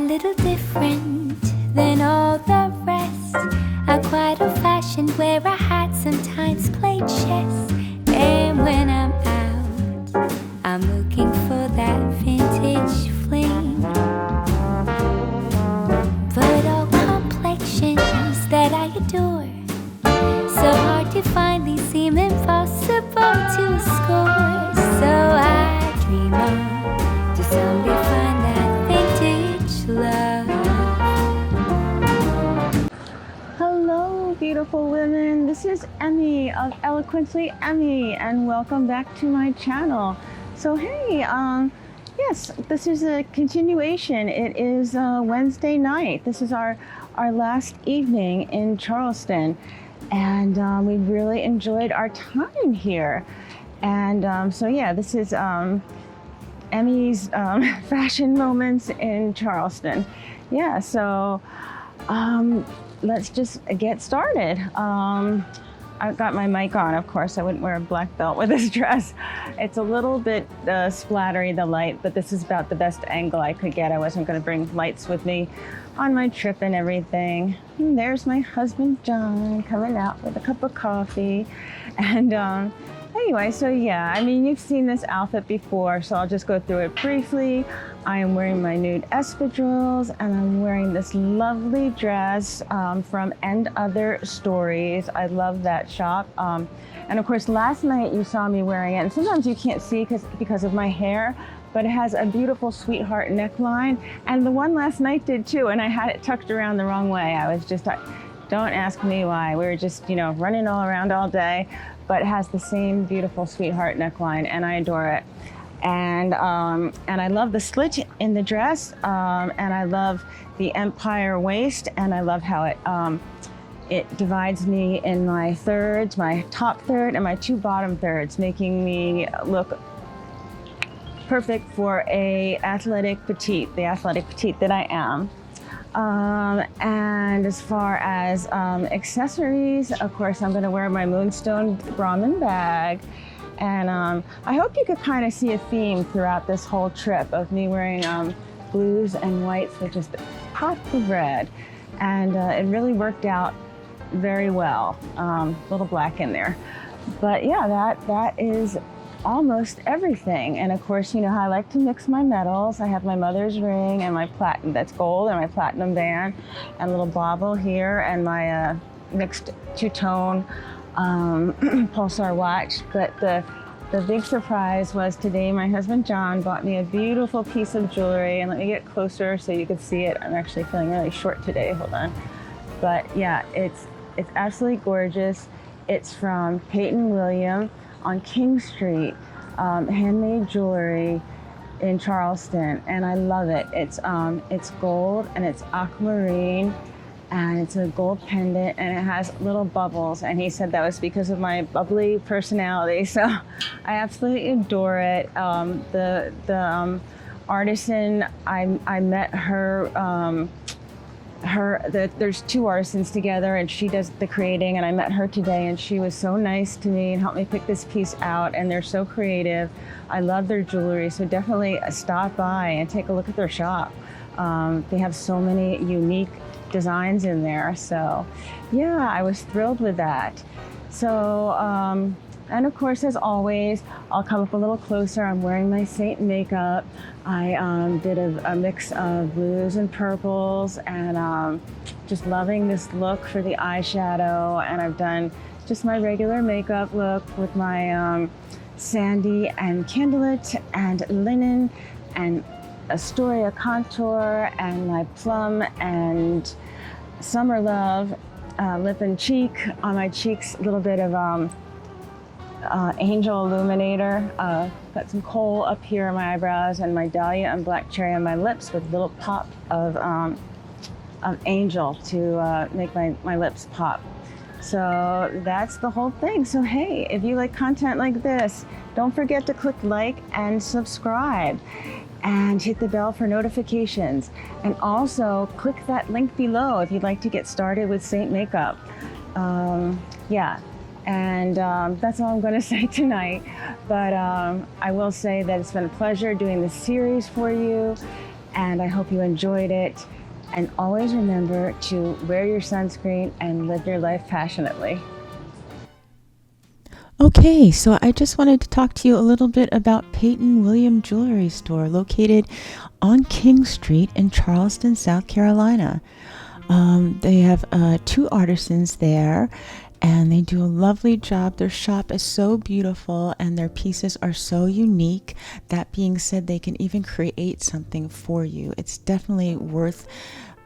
little different than all the rest. I quite old-fashioned, wear a hat, sometimes play chess. And when I'm out, I'm looking for that vintage fling. But all complexions that I adore, so hard to find, these seem impossible to score. So I dream on to someday find that vintage love. Hello, beautiful women. This is Emmy of Eloquently Emmie, and welcome back to my channel. So hey, yes, this is a continuation. It is Wednesday night. This is our last evening in Charleston, and we really enjoyed our time here. And so yeah, this is Emmy's fashion moments in Charleston. Yeah, so let's just get started. I've got my mic on, of course. I wouldn't wear a black belt with this dress. It's a little bit splattery, the light, but this is about the best angle I could get. I wasn't going to bring lights with me on my trip and everything. And there's my husband, John, coming out with a cup of coffee. And anyway, so yeah, I mean, you've seen this outfit before, so I'll just go through it briefly. I am wearing my nude espadrilles, and I'm wearing this lovely dress from And Other Stories. I love that shop. And of course, last night you saw me wearing it, and sometimes you can't see because of my hair, but it has a beautiful sweetheart neckline, and the one last night did too, and I had it tucked around the wrong way. I was just, don't ask me why. We were just, you know, running all around all day, but it has the same beautiful sweetheart neckline, and I adore it. And I love the slit in the dress, and I love the empire waist, and I love how it divides me in my thirds, my top third and my two bottom thirds, making me look perfect for the athletic petite that I am. And as far as accessories, of course, I'm gonna wear my Moonstone BRAHMIN bag. And I hope you could kind of see a theme throughout this whole trip of me wearing blues and whites with just a pop of red. And it really worked out very well. A little black in there. But yeah, that is almost everything. And of course, you know how I like to mix my metals. I have my mother's ring and my platinum, that's gold, and my platinum band, and a little bauble here, and my mixed two-tone pulsar watch. But the big surprise was today my husband John bought me a beautiful piece of jewelry, and let me get closer so you can see it. I'm actually feeling really short today, hold on. But yeah, it's absolutely gorgeous. It's from Peyton William on King Street, handmade jewelry in Charleston, and I love it. It's gold, and it's aquamarine, and it's a gold pendant, and it has little bubbles, and he said that was because of my bubbly personality, so I absolutely adore it. The artisan, I met her, there's two artisans together, and she does the creating, and I met her today, and she was so nice to me and helped me pick this piece out, and they're so creative. I love their jewelry, so definitely stop by and take a look at their shop. They have so many unique designs in there, so yeah, I was thrilled with that. So and of course, as always, I'll come up a little closer. I'm wearing my SEINT makeup. I did a mix of blues and purples, and just loving this look for the eyeshadow. And I've done just my regular makeup look with my sandy and candlelit and linen and Astoria contour, and my plum and summer love lip and cheek. On my cheeks, a little bit of angel illuminator. Got some kohl up here on my eyebrows, and my dahlia and black cherry on my lips with a little pop of angel to make my lips pop. So that's the whole thing. So hey, if you like content like this, don't forget to click like and subscribe, and hit the bell for notifications. And also click that link below if you'd like to get started with SEINT Makeup. Yeah, and that's all I'm going to say tonight. But I will say that it's been a pleasure doing this series for you. and I hope you enjoyed it. And always remember to wear your sunscreen and live your life passionately. Okay, so I just wanted to talk to you a little bit about Peyton William Jewelry Store, located on King Street in Charleston, South Carolina. They have 2 artisans there, and they do a lovely job. Their shop is so beautiful, and their pieces are so unique. That being said, they can even create something for you. It's definitely worth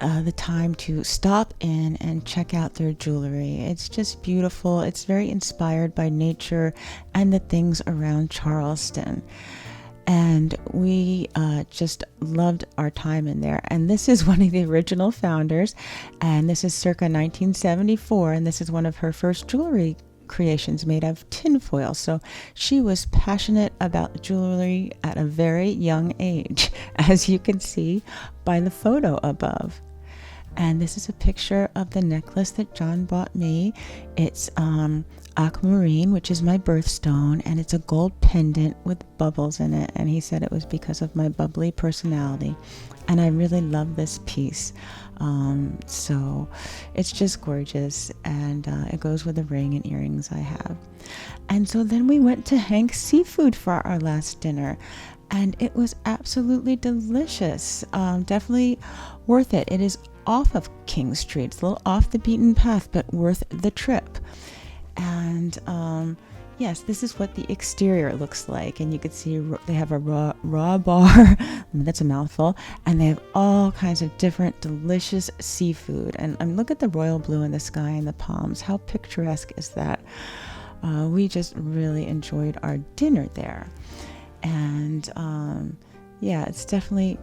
the time to stop in and check out their jewelry. It's just beautiful. It's very inspired by nature and the things around Charleston. And we just loved our time in there. And this is one of the original founders, and this is circa 1974, and this is one of her first jewelry creations made of tinfoil. So she was passionate about jewelry at a very young age, as you can see by the photo above. And this is a picture of the necklace that John bought me. It's aquamarine, which is my birthstone, and it's a gold pendant with bubbles in it. And he said it was because of my bubbly personality. And I really love this piece. So it's just gorgeous, and it goes with the ring and earrings I have. And so then we went to Hank's Seafood for our last dinner, and it was absolutely delicious. Definitely worth it. It is off of King Street. It's a little off the beaten path, but worth the trip. And yes, this is what the exterior looks like, and you can see they have a raw bar. That's a mouthful. And they have all kinds of different delicious seafood. And look at the royal blue in the sky and the palms. How picturesque is that? We just really enjoyed our dinner there. And yeah, it's definitely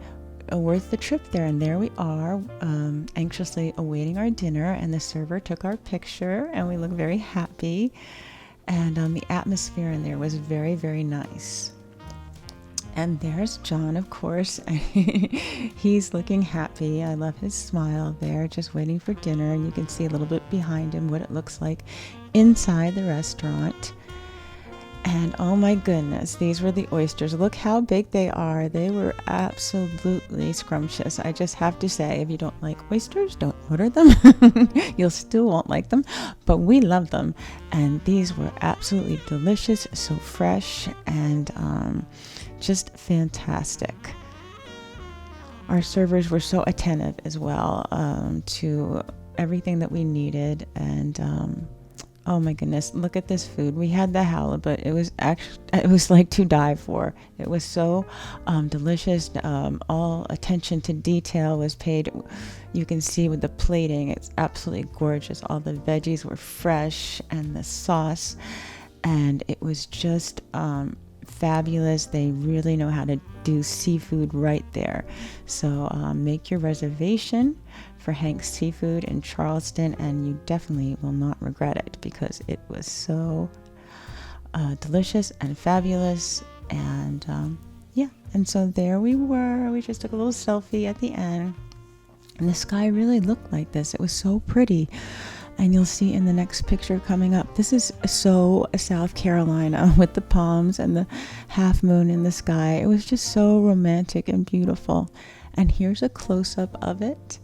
worth the trip there. And there we are, anxiously awaiting our dinner, and the server took our picture, and we look very happy. And the atmosphere in there was very, very nice. And there's John, of course. He's looking happy. I love his smile there, just waiting for dinner. And you can see a little bit behind him what it looks like inside the restaurant. And oh my goodness, these were the oysters. Look how big they are. They were absolutely scrumptious. I just have to say, if you don't like oysters, don't order them. You'll still won't like them, but we love them. And these were absolutely delicious, so fresh, and just fantastic. Our servers were so attentive as well to everything that we needed. And oh my goodness, look at this food. We had the halibut. It was like to die for. It was so delicious. All attention to detail was paid. You can see with the plating, it's absolutely gorgeous. All the veggies were fresh, and the sauce, and it was just fabulous. They really know how to do seafood right there. So make your reservation for Hank's Seafood in Charleston, and you definitely will not regret it, because it was so delicious and fabulous. And yeah, and so there we were. We just took a little selfie at the end, and the sky really looked like this. It was so pretty. And you'll see in the next picture coming up, this is so South Carolina, with the palms and the half moon in the sky. It was just so romantic and beautiful. And here's a close-up of it.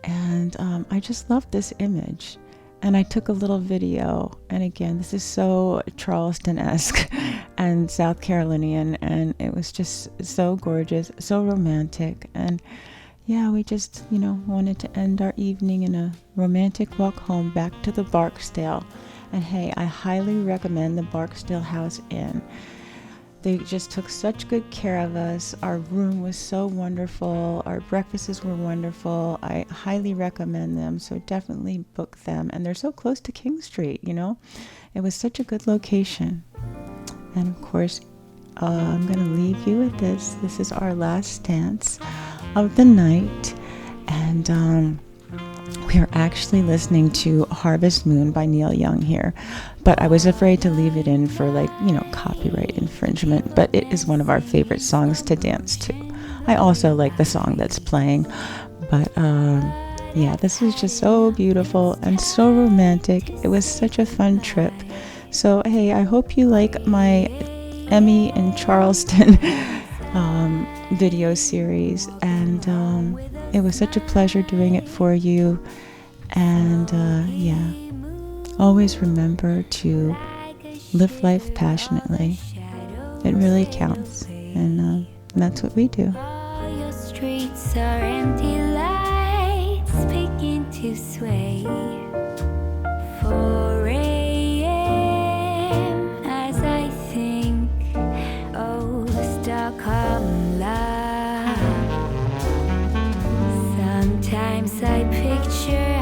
And I just love this image. And I took a little video. And again, this is so Charleston-esque and South Carolinian. And it was just so gorgeous, so romantic. And yeah, we just, wanted to end our evening in a romantic walk home back to the Barksdale. And hey, I highly recommend the Barksdale House Inn. They just took such good care of us. Our room was so wonderful. Our breakfasts were wonderful. I highly recommend them, so definitely book them. And they're so close to King Street, It was such a good location. And of course, I'm going to leave you with this. This is our last dance of the night. And we are actually listening to Harvest Moon by Neil Young here. But I was afraid to leave it in for copyright infringement. But it is one of our favorite songs to dance to. I also like the song that's playing. But yeah, this is just so beautiful and so romantic. It was such a fun trip. So hey, I hope you like my Emmie in Charleston video series, and it was such a pleasure doing it for you. And yeah, always remember to live life passionately. It really counts, and that's what we do. All your streets are empty, lights begin to sway. 4 a.m. as I think, oh, Stockholm love. Sometimes I picture